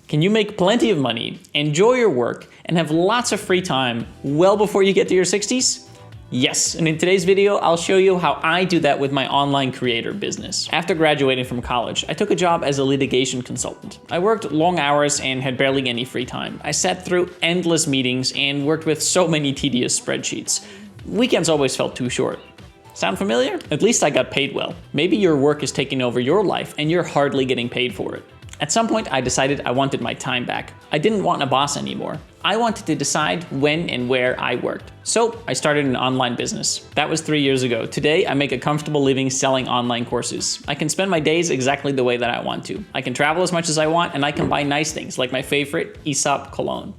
Can you make plenty of money, enjoy your work, and have lots of free time well before you get to your 60s? Yes, and in today's video, I'll show you how I do that with my online creator business. After graduating from college, I took a job as a litigation consultant. I worked long hours and had barely any free time. I sat through endless meetings and worked with so many tedious spreadsheets. Weekends always felt too short. Sound familiar? At least I got paid well. Maybe your work is taking over your life and you're hardly getting paid for it. At some point, I decided I wanted my time back. I didn't want a boss anymore. I wanted to decide when and where I worked. So I started an online business. That was 3 years ago. Today, I make a comfortable living selling online courses. I can spend my days exactly the way that I want to. I can travel as much as I want, and I can buy nice things like my favorite Aesop cologne.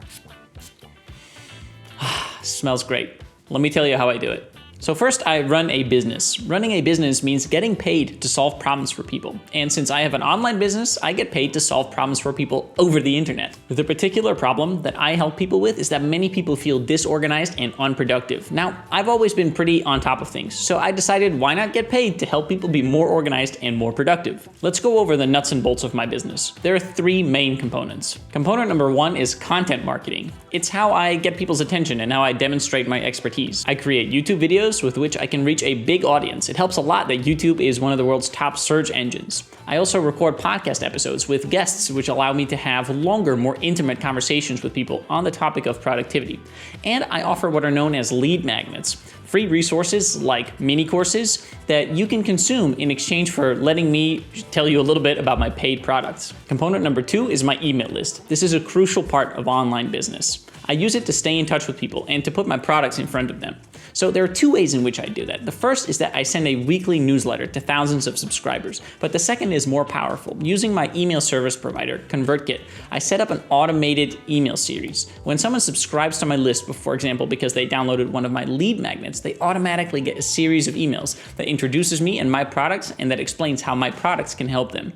Smells great. Let me tell you how I do it. So first, I run a business. Running a business means getting paid to solve problems for people. And since I have an online business, I get paid to solve problems for people over the internet. The particular problem that I help people with is that many people feel disorganized and unproductive. Now, I've always been pretty on top of things, so I decided why not get paid to help people be more organized and more productive. Let's go over the nuts and bolts of my business. There are 3 main components. Component number 1 is content marketing. It's how I get people's attention and how I demonstrate my expertise. I create YouTube videos with which I can reach a big audience. It helps a lot that YouTube is one of the world's top search engines. I also record podcast episodes with guests, which allow me to have longer, more intimate conversations with people on the topic of productivity. And I offer what are known as lead magnets, free resources like mini courses that you can consume in exchange for letting me tell you a little bit about my paid products. Component number 2 is my email list. This is a crucial part of online business. I use it to stay in touch with people and to put my products in front of them. So there are 2 ways in which I do that. The first is that I send a weekly newsletter to thousands of subscribers, but the second is more powerful. Using my email service provider, ConvertKit, I set up an automated email series. When someone subscribes to my list, for example, because they downloaded one of my lead magnets, they automatically get a series of emails that introduces me and my products and that explains how my products can help them.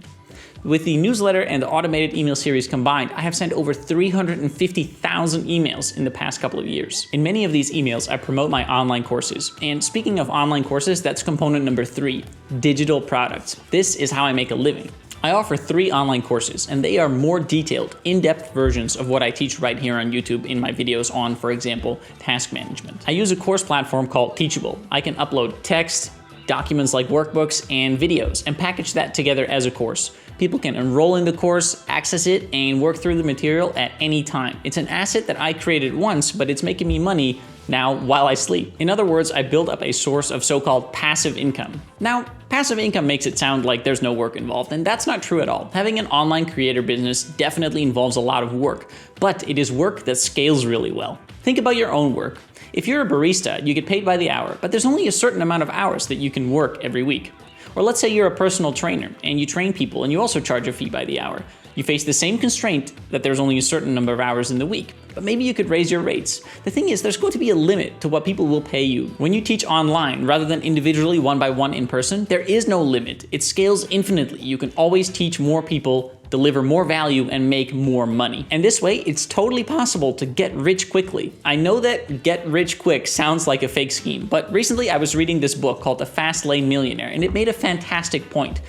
With the newsletter and the automated email series combined, I have sent over 350,000 emails in the past couple of years. In many of these emails, I promote my online courses. And speaking of online courses, that's component number 3, digital products. This is how I make a living. I offer 3 online courses, and they are more detailed, in-depth versions of what I teach right here on YouTube in my videos on, for example, task management. I use a course platform called Teachable. I can upload text, documents like workbooks, and videos, and package that together as a course. People can enroll in the course, access it, and work through the material at any time. It's an asset that I created once, but it's making me money now while I sleep. In other words, I built up a source of so-called passive income. Now, passive income makes it sound like there's no work involved, and that's not true at all. Having an online creator business definitely involves a lot of work, but it is work that scales really well. Think about your own work. If you're a barista, you get paid by the hour, but there's only a certain amount of hours that you can work every week. Or let's say you're a personal trainer and you train people and you also charge a fee by the hour. You face the same constraint that there's only a certain number of hours in the week, but maybe you could raise your rates. The thing is, there's going to be a limit to what people will pay you. When you teach online rather than individually one by one in person, there is no limit. It scales infinitely. You can always teach more people, deliver more value, and make more money. And this way, it's totally possible to get rich quickly. I know that get rich quick sounds like a fake scheme, but recently I was reading this book called The Fast Lane Millionaire, and it made a fantastic point.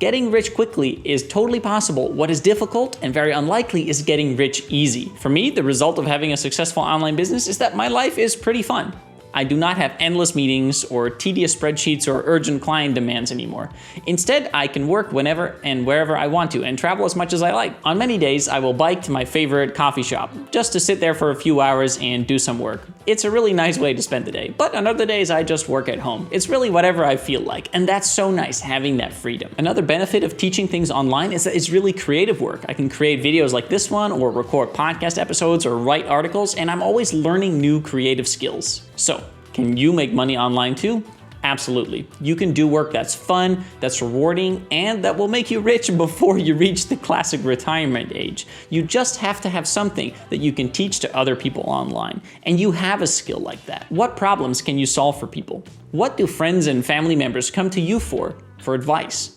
Getting rich quickly is totally possible. What is difficult and very unlikely is getting rich easy. For me, the result of having a successful online business is that my life is pretty fun. I do not have endless meetings or tedious spreadsheets or urgent client demands anymore. Instead, I can work whenever and wherever I want to and travel as much as I like. On many days, I will bike to my favorite coffee shop just to sit there for a few hours and do some work. It's a really nice way to spend the day, but on other days, I just work at home. It's really whatever I feel like, and that's so nice having that freedom. Another benefit of teaching things online is that it's really creative work. I can create videos like this one or record podcast episodes or write articles, and I'm always learning new creative skills. So, can you make money online too? Absolutely. You can do work that's fun, that's rewarding, and that will make you rich before you reach the classic retirement age. You just have to have something that you can teach to other people online. And you have a skill like that. What problems can you solve for people? What do friends and family members come to you for advice?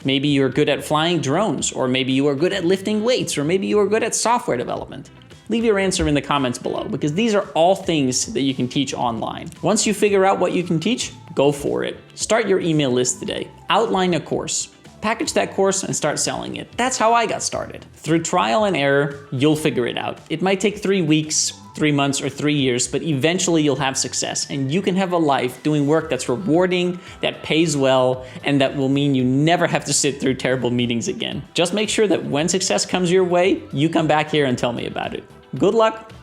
Maybe you're good at flying drones, or maybe you are good at lifting weights, or maybe you are good at software development. Leave your answer in the comments below, because these are all things that you can teach online. Once you figure out what you can teach, go for it. Start your email list today. Outline a course. package that course and start selling it. That's how I got started. Through trial and error, you'll figure it out. It might take 3 weeks, 3 months, or 3 years, but eventually you'll have success and you can have a life doing work that's rewarding, that pays well, and that will mean you never have to sit through terrible meetings again. Just make sure that when success comes your way, you come back here and tell me about it. Good luck!